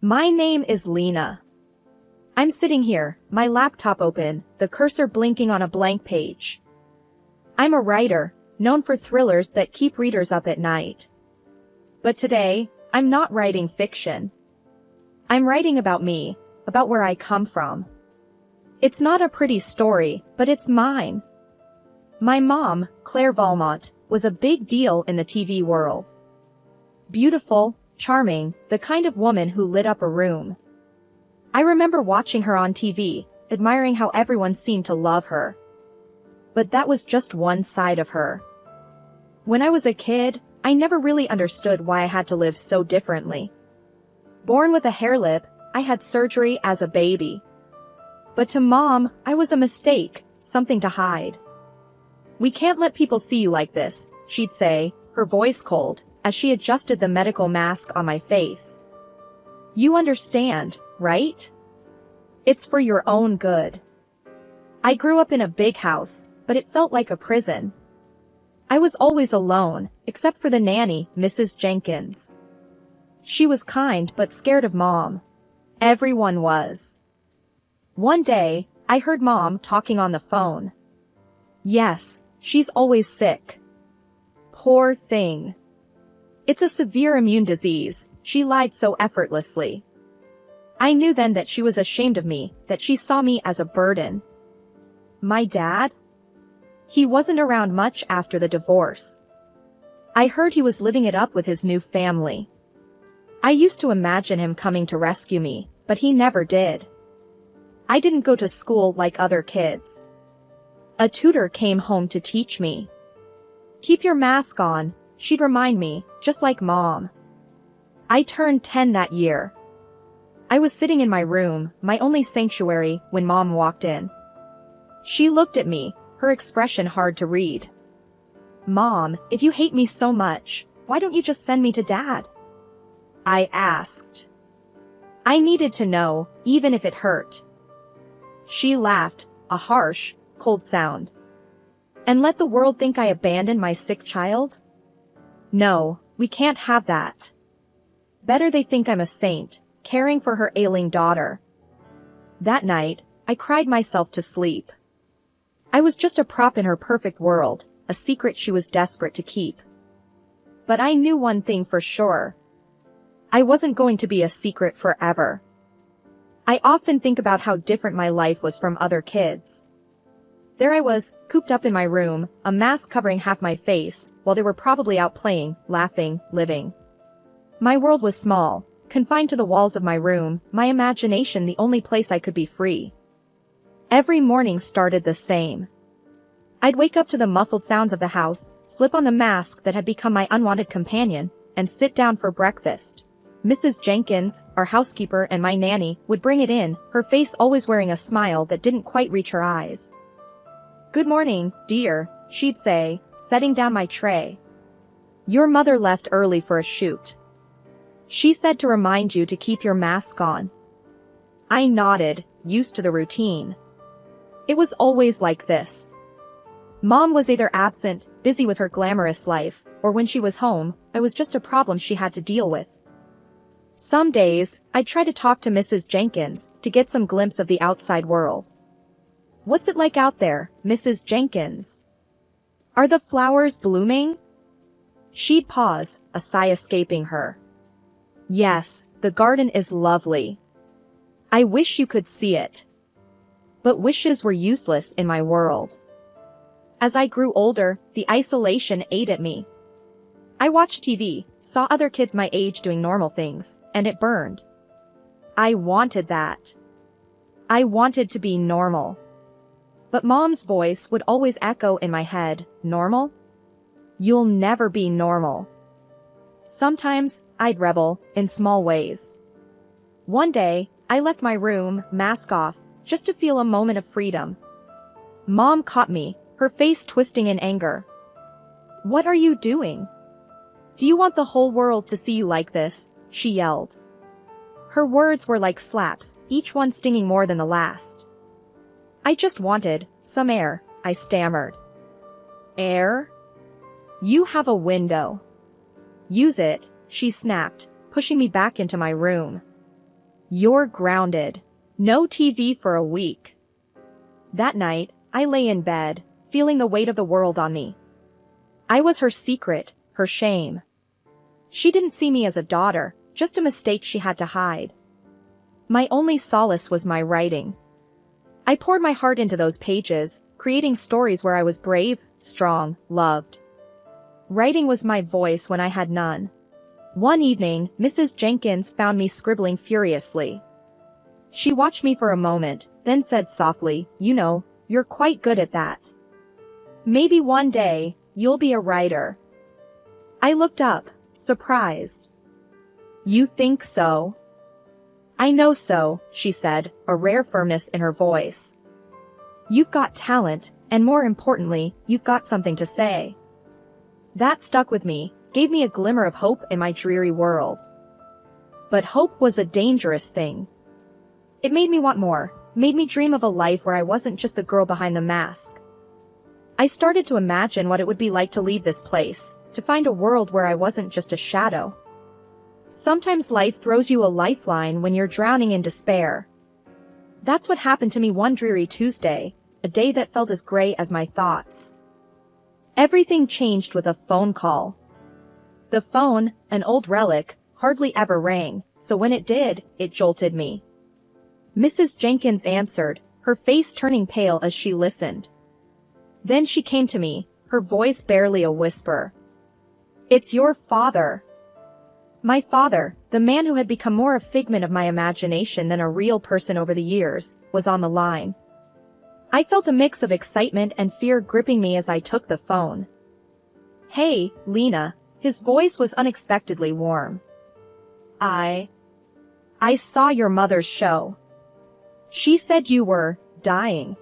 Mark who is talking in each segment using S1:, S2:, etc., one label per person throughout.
S1: My name is Lena. I'm sitting here, my laptop open, the cursor blinking on a blank page. I'm a writer, known for thrillers that keep readers up at night. But today, I'm not writing fiction. I'm writing about me, about where I come from. It's not a pretty story, but it's mine. My mom, Claire Valmont, was a big deal in the TV world. Beautiful, charming, the kind of woman who lit up a room. I remember watching her on TV, admiring how everyone seemed to love her. But that was just one side of her. When I was a kid, I never really understood why I had to live so differently. Born with a hair lip, I had surgery as a baby. But to Mom, I was a mistake, something to hide. "We can't let people see you like this," she'd say, her voice cold, as she adjusted the medical mask on my face. "You understand, right? It's for your own good." I grew up in a big house, but it felt like a prison. I was always alone, except for the nanny, Mrs. Jenkins. She was kind but scared of Mom. Everyone was. One day, I heard Mom talking on the phone. "Yes, she's always sick. Poor thing. It's a severe immune disease," she lied so effortlessly. I knew then that she was ashamed of me, that she saw me as a burden. My dad? He wasn't around much after the divorce. I heard he was living it up with his new family. I used to imagine him coming to rescue me, but he never did. I didn't go to school like other kids. A tutor came home to teach me. "Keep your mask on," she'd remind me, just like Mom. I turned 10 that year. I was sitting in my room, my only sanctuary, when Mom walked in. She looked at me, her expression hard to read. "Mom, if you hate me so much, why don't you just send me to Dad?" I asked. I needed to know, even if it hurt. She laughed, a harsh, cold sound. "And let the world think I abandoned my sick child? No, we can't have that. Better they think I'm a saint, caring for her ailing daughter." That night, I cried myself to sleep. I was just a prop in her perfect world, a secret she was desperate to keep. But I knew one thing for sure. I wasn't going to be a secret forever. I often think about how different my life was from other kids. There I was, cooped up in my room, a mask covering half my face, while they were probably out playing, laughing, living. My world was small, confined to the walls of my room, my imagination the only place I could be free. Every morning started the same. I'd wake up to the muffled sounds of the house, slip on the mask that had become my unwanted companion, and sit down for breakfast. Mrs. Jenkins, our housekeeper and my nanny, would bring it in, her face always wearing a smile that didn't quite reach her eyes. "Good morning, dear," she'd say, setting down my tray. "Your mother left early for a shoot. She said to remind you to keep your mask on." I nodded, used to the routine. It was always like this. Mom was either absent, busy with her glamorous life, or when she was home, I was just a problem she had to deal with. Some days, I'd try to talk to Mrs. Jenkins, to get some glimpse of the outside world. "What's it like out there, Mrs. Jenkins? Are the flowers blooming?" She'd pause, a sigh escaping her. "Yes, the garden is lovely. I wish you could see it." But wishes were useless in my world. As I grew older, the isolation ate at me. I watched TV, saw other kids my age doing normal things, and it burned. I wanted that. I wanted to be normal. But Mom's voice would always echo in my head, "Normal? You'll never be normal." Sometimes, I'd rebel, in small ways. One day, I left my room, mask off, just to feel a moment of freedom. Mom caught me, her face twisting in anger. "What are you doing? Do you want the whole world to see you like this?" she yelled. Her words were like slaps, each one stinging more than the last. "I just wanted some air," I stammered. "Air? You have a window. Use it," she snapped, pushing me back into my room. You're grounded. No TV for a week. That night, I lay in bed, feeling the weight of the world on me. I was her secret, her shame. She didn't see me as a daughter, just a mistake she had to hide. My only solace was my writing. I poured my heart into those pages, creating stories where I was brave, strong, loved. Writing was my voice when I had none. One evening, Mrs. Jenkins found me scribbling furiously. She watched me for a moment, then said softly, "You know, you're quite good at that. Maybe one day, you'll be a writer." I looked up, surprised. "You think so?" "I know so," she said, a rare firmness in her voice. "You've got talent, and more importantly, you've got something to say." That stuck with me, gave me a glimmer of hope in my dreary world. But hope was a dangerous thing. It made me want more, made me dream of a life where I wasn't just the girl behind the mask. I started to imagine what it would be like to leave this place, to find a world where I wasn't just a shadow. Sometimes life throws you a lifeline when you're drowning in despair. That's what happened to me one dreary Tuesday, a day that felt as gray as my thoughts. Everything changed with a phone call. The phone, an old relic, hardly ever rang, so when it did, it jolted me. Mrs. Jenkins answered, her face turning pale as she listened. Then she came to me, her voice barely a whisper. "It's your father." My father, the man who had become more a figment of my imagination than a real person over the years, was on the line. I felt a mix of excitement and fear gripping me as I took the phone. "Hey, Lena," his voice was unexpectedly warm. I saw your mother's show. She said you were dying."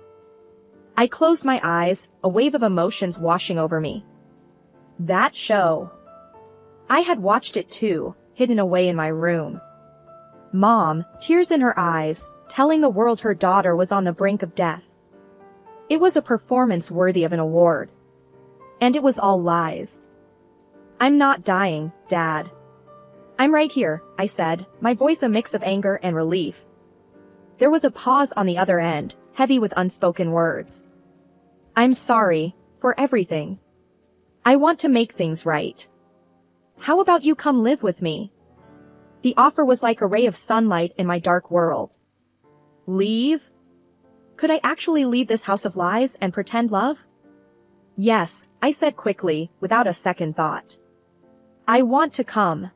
S1: I closed my eyes, a wave of emotions washing over me. That show. I had watched it too, hidden away in my room. Mom, tears in her eyes, telling the world her daughter was on the brink of death. It was a performance worthy of an award. And it was all lies. "I'm not dying, Dad. I'm right here," I said, my voice a mix of anger and relief. There was a pause on the other end, heavy with unspoken words. "I'm sorry, for everything. I want to make things right. How about you come live with me?" The offer was like a ray of sunlight in my dark world. Leave? Could I actually leave this house of lies and pretend love? "Yes," I said quickly, without a second thought. "I want to come."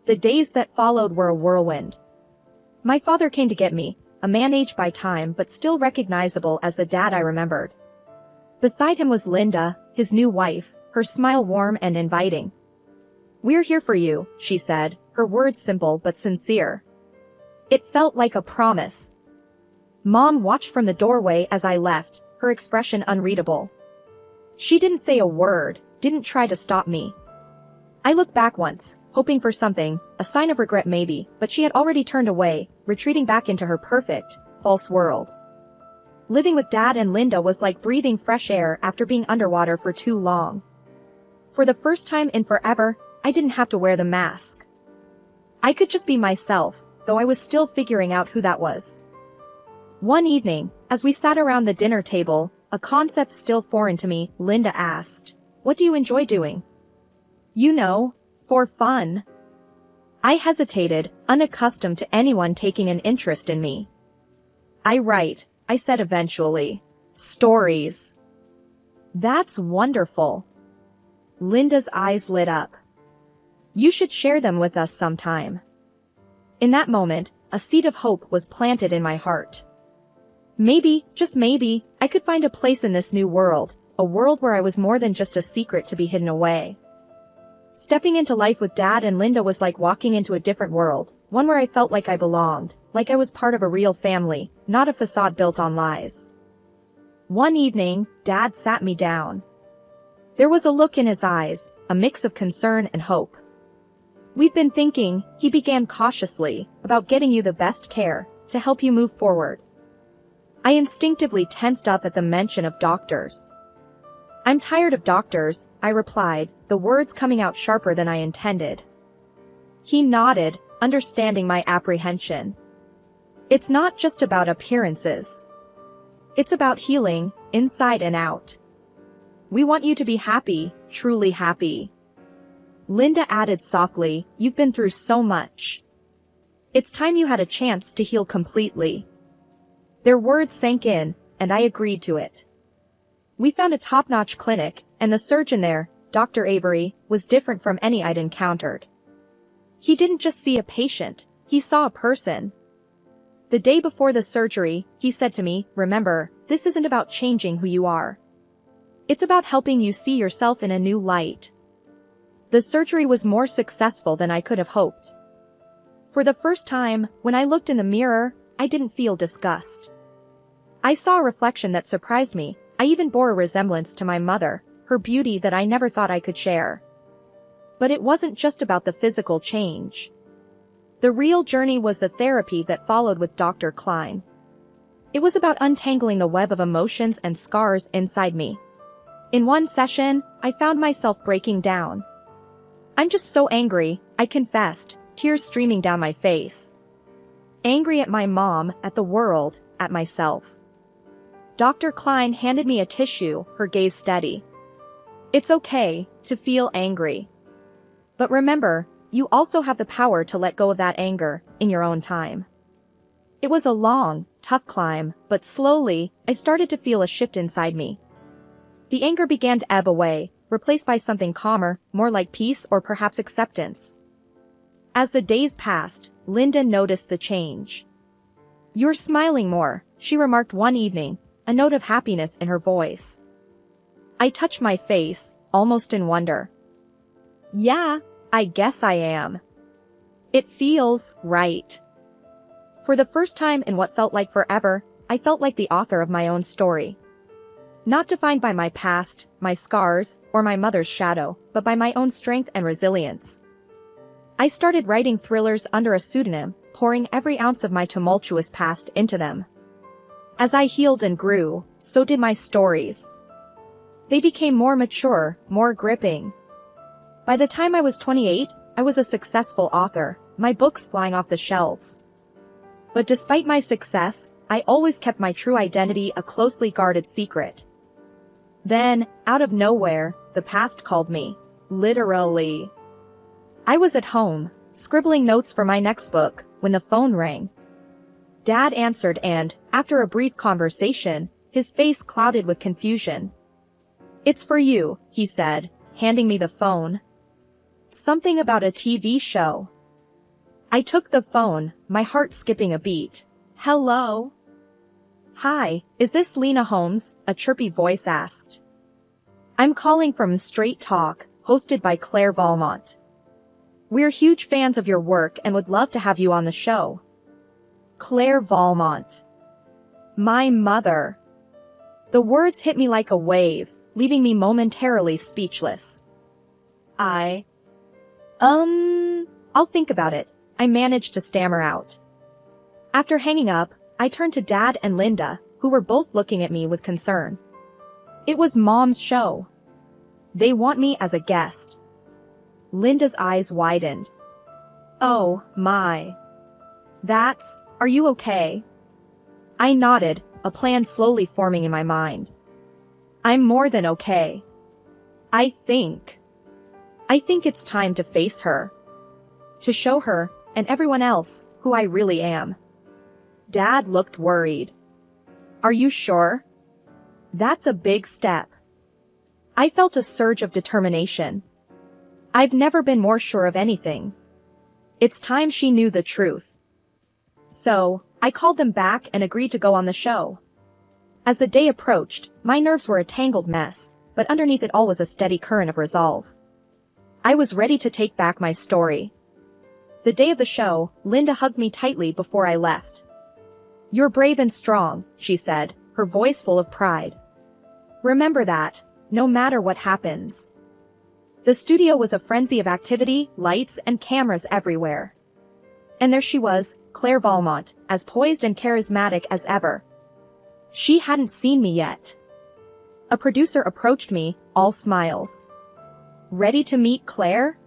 S1: The days that followed were a whirlwind. My father came to get me, a man aged by time but still recognizable as the dad I remembered. Beside him was Linda, his new wife, her smile warm and inviting. "We're here for you," she said, her words simple but sincere. It felt like a promise. Mom watched from the doorway as I left, her expression unreadable. She didn't say a word, didn't try to stop me. I looked back once, hoping for something, a sign of regret maybe, but she had already turned away, retreating back into her perfect, false world. Living with Dad and Linda was like breathing fresh air after being underwater for too long. For the first time in forever, I didn't have to wear the mask. I could just be myself, though I was still figuring out who that was. One evening, as we sat around the dinner table, a concept still foreign to me, Linda asked, "What do you enjoy doing?" "You know, for fun." I hesitated, unaccustomed to anyone taking an interest in me. "I write," I said eventually. "Stories." "That's wonderful." Linda's eyes lit up. "You should share them with us sometime." In that moment, a seed of hope was planted in my heart. Maybe, just maybe, I could find a place in this new world, a world where I was more than just a secret to be hidden away. Stepping into life with Dad and Linda was like walking into a different world, one where I felt like I belonged, like I was part of a real family, not a facade built on lies. One evening, Dad sat me down. There was a look in his eyes, a mix of concern and hope. "We've been thinking," he began cautiously, "about getting you the best care, to help you move forward." I instinctively tensed up at the mention of doctors. "I'm tired of doctors," I replied, the words coming out sharper than I intended. He nodded, understanding my apprehension. It's not just about appearances. It's about healing, inside and out. We want you to be happy, truly happy. Linda added softly, you've been through so much. It's time you had a chance to heal completely. Their words sank in, and I agreed to it. We found a top-notch clinic, and the surgeon there, Dr. Avery, was different from any I'd encountered. He didn't just see a patient, he saw a person. The day before the surgery, he said to me, remember, this isn't about changing who you are. It's about helping you see yourself in a new light. The surgery was more successful than I could have hoped. For the first time, when I looked in the mirror, I didn't feel disgust. I saw a reflection that surprised me. I even bore a resemblance to my mother, her beauty that I never thought I could share. But it wasn't just about the physical change. The real journey was the therapy that followed with Dr. Klein. It was about untangling the web of emotions and scars inside me. In one session, I found myself breaking down. I'm just so angry, I confessed, tears streaming down my face. Angry at my mom, at the world, at myself. Dr. Klein handed me a tissue, her gaze steady. It's okay to feel angry. But remember, you also have the power to let go of that anger, in your own time. It was a long, tough climb, but slowly, I started to feel a shift inside me. The anger began to ebb away, replaced by something calmer, more like peace or perhaps acceptance. As the days passed, Linda noticed the change. You're smiling more, she remarked one evening, a note of happiness in her voice. I touched my face, almost in wonder. Yeah, I guess I am. It feels right. For the first time in what felt like forever, I felt like the author of my own story. Not defined by my past, my scars, or my mother's shadow, but by my own strength and resilience. I started writing thrillers under a pseudonym, pouring every ounce of my tumultuous past into them. As I healed and grew, so did my stories. They became more mature, more gripping. By the time I was 28, I was a successful author, my books flying off the shelves. But despite my success, I always kept my true identity a closely guarded secret. Then, out of nowhere, the past called me. Literally. I was at home, scribbling notes for my next book, when the phone rang. Dad answered and, after a brief conversation, his face clouded with confusion. It's for you, he said, handing me the phone. Something about a TV show. I took the phone, my heart skipping a beat. Hello? Hi, is this Lena Holmes? A chirpy voice asked. I'm calling from Straight Talk, hosted by Claire Valmont. We're huge fans of your work and would love to have you on the show. Claire Valmont. My mother. The words hit me like a wave, leaving me momentarily speechless. I'll think about it, I managed to stammer out. After hanging up, I turned to Dad and Linda, who were both looking at me with concern. It was Mom's show. They want me as a guest. Linda's eyes widened. Oh, my. Are you okay? I nodded, a plan slowly forming in my mind. I'm more than okay. I think it's time to face her. To show her, and everyone else, who I really am. Dad looked worried. Are you sure? That's a big step. I felt a surge of determination. I've never been more sure of anything. It's time she knew the truth. So, I called them back and agreed to go on the show. As the day approached, my nerves were a tangled mess, but underneath it all was a steady current of resolve. I was ready to take back my story. The day of the show, Linda hugged me tightly before I left. You're brave and strong, she said, her voice full of pride. Remember that, no matter what happens. The studio was a frenzy of activity, lights, and cameras everywhere. And there she was, Claire Valmont, as poised and charismatic as ever. She hadn't seen me yet. A producer approached me, all smiles. Ready to meet Claire?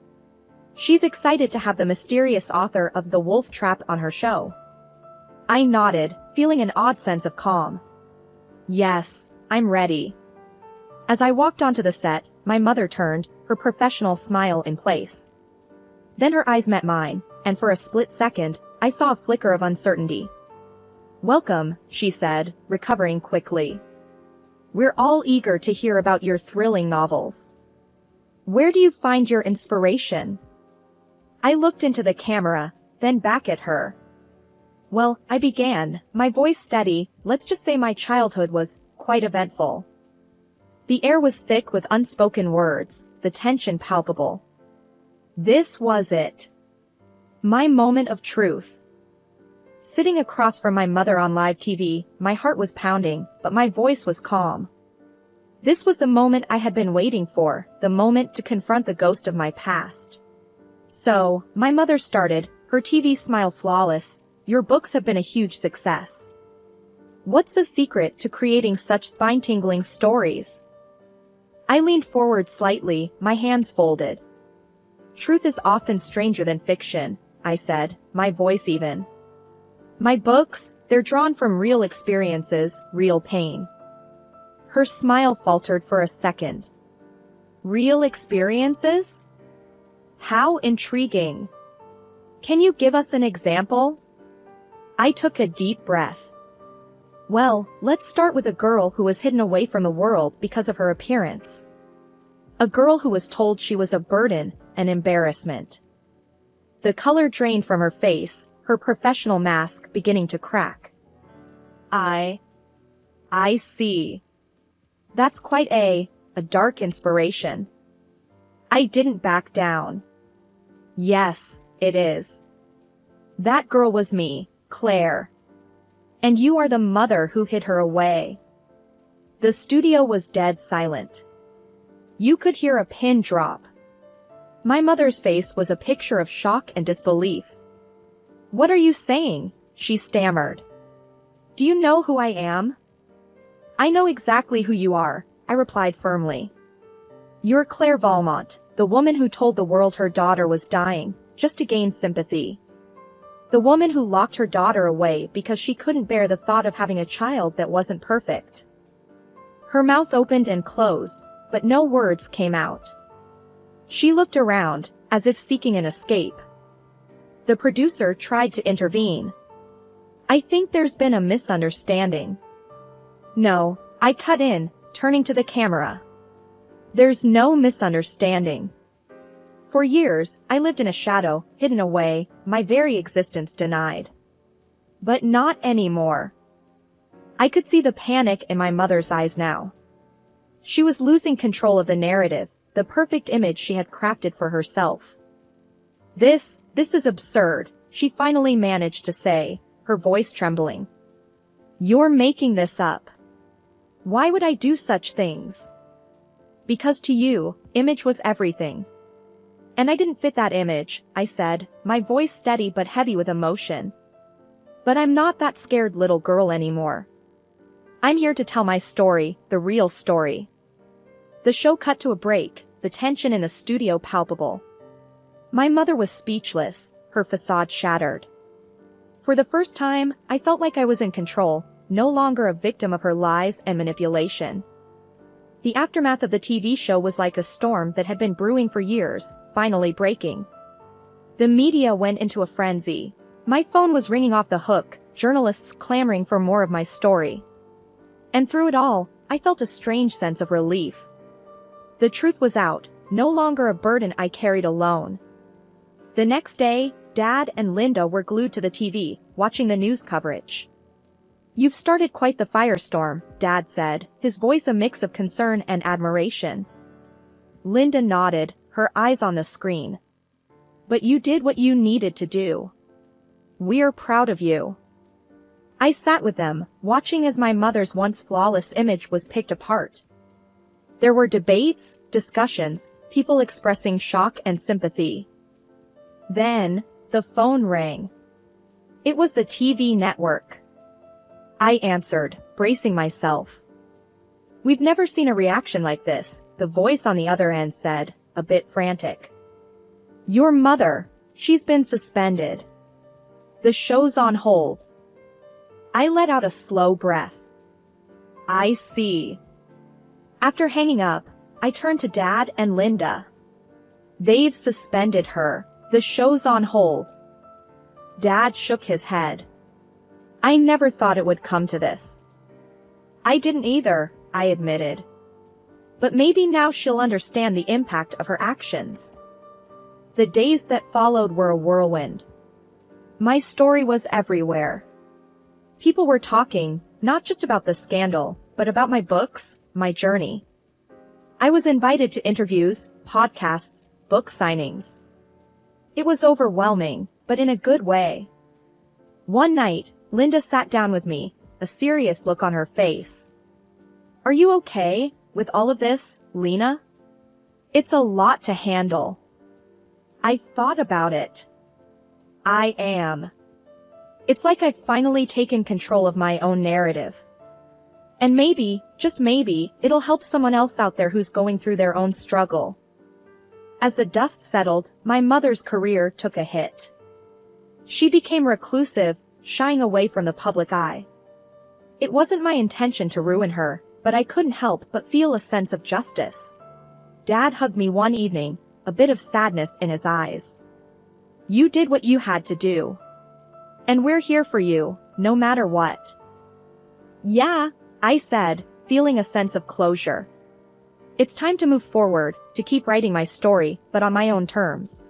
S1: She's excited to have the mysterious author of The Wolf Trap on her show. I nodded, feeling an odd sense of calm. Yes, I'm ready. As I walked onto the set, my mother turned, her professional smile in place. Then her eyes met mine, and for a split second, I saw a flicker of uncertainty. "Welcome," she said, recovering quickly. "We're all eager to hear about your thrilling novels. Where do you find your inspiration?" I looked into the camera, then back at her. "Well, I began, my voice steady, let's just say my childhood was quite eventful." The air was thick with unspoken words, the tension palpable. This was it. My moment of truth. Sitting across from my mother on live TV, my heart was pounding, but my voice was calm. This was the moment I had been waiting for, the moment to confront the ghost of my past. "So," my mother started, her TV smile flawless, "your books have been a huge success. What's the secret to creating such spine-tingling stories?" I leaned forward slightly, my hands folded. "Truth is often stranger than fiction," I said, my voice even. "My books, they're drawn from real experiences, real pain." Her smile faltered for a second. "Real experiences? How intriguing. Can you give us an example?" I took a deep breath. "Well, let's start with a girl who was hidden away from the world because of her appearance. A girl who was told she was a burden, an embarrassment." The color drained from her face, her professional mask beginning to crack. I see. That's quite a dark inspiration." I didn't back down. "Yes, it is. That girl was me, Claire. And you are the mother who hid her away." The studio was dead silent. You could hear a pin drop. My mother's face was a picture of shock and disbelief. "What are you saying?" she stammered. "Do you know who I am?" "I know exactly who you are," I replied firmly. "You're Claire Valmont, the woman who told the world her daughter was dying, just to gain sympathy. The woman who locked her daughter away because she couldn't bear the thought of having a child that wasn't perfect." Her mouth opened and closed, but no words came out. She looked around, as if seeking an escape. The producer tried to intervene. "I think there's been a misunderstanding." "No," I cut in, turning to the camera. "There's no misunderstanding. For years, I lived in a shadow, hidden away, my very existence denied. But not anymore." I could see the panic in my mother's eyes now. She was losing control of the narrative, the perfect image she had crafted for herself. This is absurd," she finally managed to say, her voice trembling. "You're making this up. Why would I do such things?" "Because to you, image was everything. And I didn't fit that image," I said, my voice steady but heavy with emotion. "But I'm not that scared little girl anymore. I'm here to tell my story, the real story." The show cut to a break, the tension in the studio palpable. My mother was speechless, her facade shattered. For the first time, I felt like I was in control, no longer a victim of her lies and manipulation. The aftermath of the TV show was like a storm that had been brewing for years, finally breaking. The media went into a frenzy. My phone was ringing off the hook, journalists clamoring for more of my story. And through it all, I felt a strange sense of relief. The truth was out, no longer a burden I carried alone. The next day, Dad and Linda were glued to the TV, watching the news coverage. "You've started quite the firestorm," Dad said, his voice a mix of concern and admiration. Linda nodded, her eyes on the screen. "But you did what you needed to do. We're proud of you." I sat with them, watching as my mother's once flawless image was picked apart. There were debates, discussions, people expressing shock and sympathy. Then, the phone rang. It was the TV network. I answered, bracing myself. "We've never seen a reaction like this," the voice on the other end said, a bit frantic. "Your mother, she's been suspended. The show's on hold." I let out a slow breath. I see. After hanging up, I turned to Dad and Linda. They've suspended her. The show's on hold. Dad shook his head. I never thought it would come to this. I didn't either, I admitted. But maybe now she'll understand the impact of her actions. The days that followed were a whirlwind. My story was everywhere. People were talking, not just about the scandal, but about my books, my journey. I was invited to interviews, podcasts, book signings. It was overwhelming, but in a good way. One night, Linda sat down with me, a serious look on her face. Are you okay with all of this, Lena? It's a lot to handle. I thought about it. I am. It's like I've finally taken control of my own narrative. And maybe, just maybe, it'll help someone else out there who's going through their own struggle. As the dust settled, my mother's career took a hit. She became reclusive, shying away from the public eye. It wasn't my intention to ruin her, but I couldn't help but feel a sense of justice. Dad hugged me one evening, a bit of sadness in his eyes. You did what you had to do. And we're here for you, no matter what. Yeah, I said, feeling a sense of closure. It's time to move forward, to keep writing my story, but on my own terms.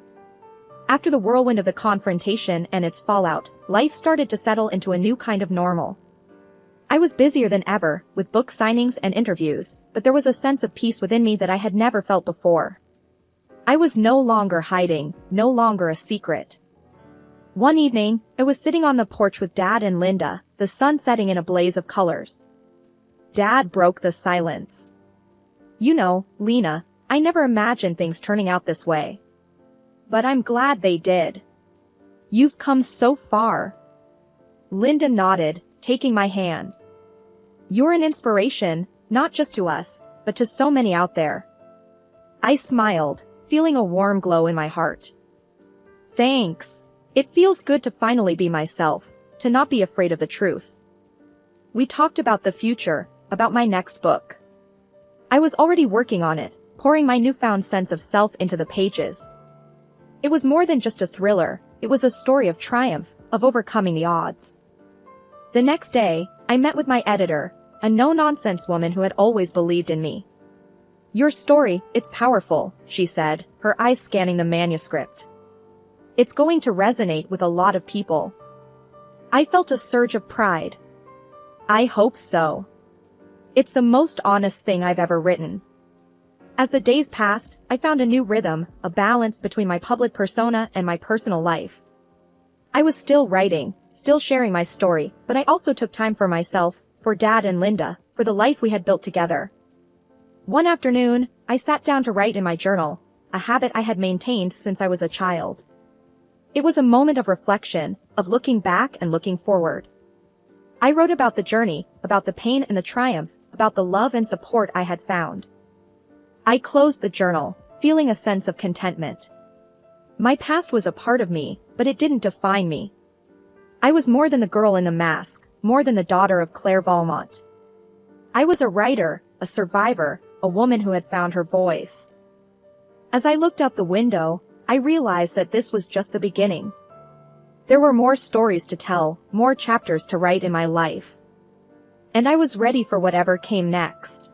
S1: After the whirlwind of the confrontation and its fallout, life started to settle into a new kind of normal. I was busier than ever, with book signings and interviews, but there was a sense of peace within me that I had never felt before. I was no longer hiding, no longer a secret. One evening, I was sitting on the porch with Dad and Linda, the sun setting in a blaze of colors. Dad broke the silence. You know, Lena, I never imagined things turning out this way. But I'm glad they did. You've come so far. Linda nodded, taking my hand. You're an inspiration, not just to us, but to so many out there. I smiled, feeling a warm glow in my heart. Thanks. It feels good to finally be myself, to not be afraid of the truth. We talked about the future, about my next book. I was already working on it, pouring my newfound sense of self into the pages. It was more than just a thriller, it was a story of triumph, of overcoming the odds. The next day, I met with my editor, a no-nonsense woman who had always believed in me. Your story, it's powerful, she said, her eyes scanning the manuscript. It's going to resonate with a lot of people. I felt a surge of pride. I hope so. It's the most honest thing I've ever written. As the days passed, I found a new rhythm, a balance between my public persona and my personal life. I was still writing, still sharing my story, but I also took time for myself, for Dad and Linda, for the life we had built together. One afternoon, I sat down to write in my journal, a habit I had maintained since I was a child. It was a moment of reflection, of looking back and looking forward. I wrote about the journey, about the pain and the triumph, about the love and support I had found. I closed the journal, feeling a sense of contentment. My past was a part of me, but it didn't define me. I was more than the girl in the mask, more than the daughter of Claire Valmont. I was a writer, a survivor, a woman who had found her voice. As I looked out the window, I realized that this was just the beginning. There were more stories to tell, more chapters to write in my life. And I was ready for whatever came next.